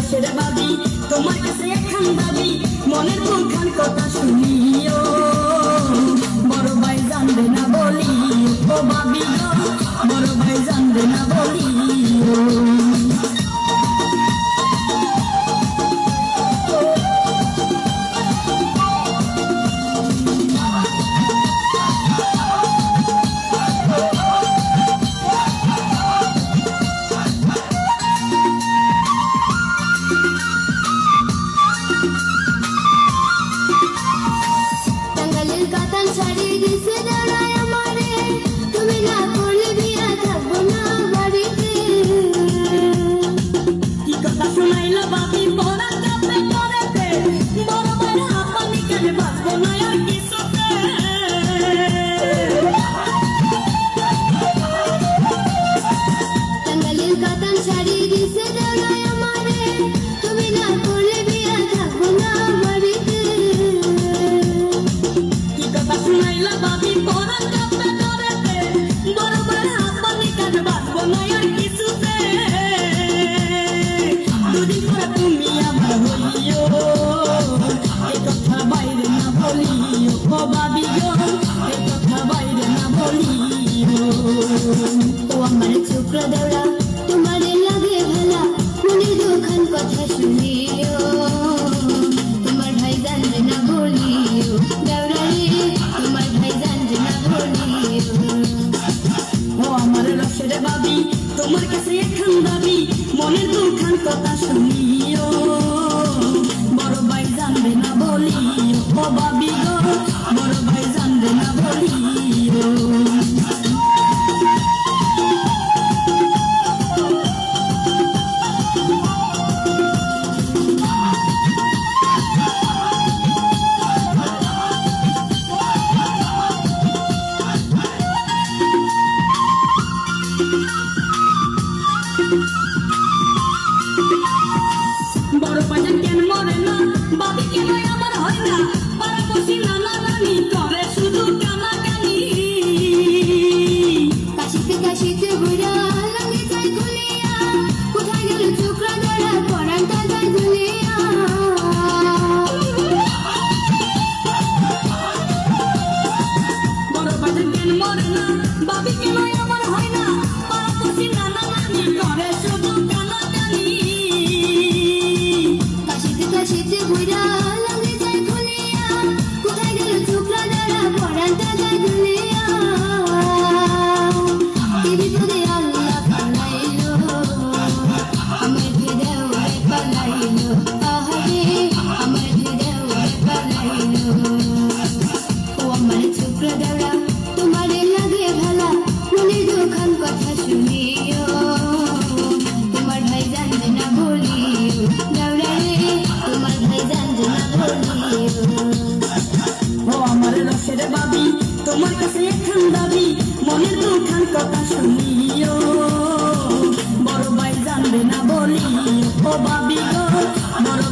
রসের বাবি তোমার কাছে একখান দাবি মনের দুখান কথা শুনিও বড় ভাই জানবে না বলি ও বাবি গো বড় ভাই জানবে না বলিও তোমার কাছে একখান দাবি মনের দুখান কথা শুনিও বড় ভাই জানবে না বলিও ও বাবি গো বড় ভাই জানবে না বলিও বড় বাজার কেন মরে না বাবি কেন আমার হয় না পাড়া বসি নানা নানি করে শুধু কানাকানি কাশিতে কাশিতে ঘুরা লাগে যায় গুলিয়া কোথায় গেল চোখরা ধরা পরানটা যায় গুলিয়া বড় বাজার কেন মরে না বাবি কেন আমার হয় না পাড়া বসি নানা নানি করে শুধু কাশিতে ঘুরা লাগে যায় গুলিয়া কোথায় গেল চোখরা ধরা পরানটা যায় গুলিয়া বিপদে আল্লাহ পালাইলো আমার ভেদেও পালাইলো আহারে আমার ভেদেও পালাইলো ও আমার চোখরা ধরা তোমারে লাগে ভালা মনের দুখান কথা শুনিও তোমার ভাই জানবে না বলিও দাওরা রে তোমার ভাই জানবে না বলিও ও আমার রসের বাবি তোমার কাছে একখান দাবি মনের দুখান কথা শুনিও বড় ভাই জানবে না বলিও ও বাবি গো বড়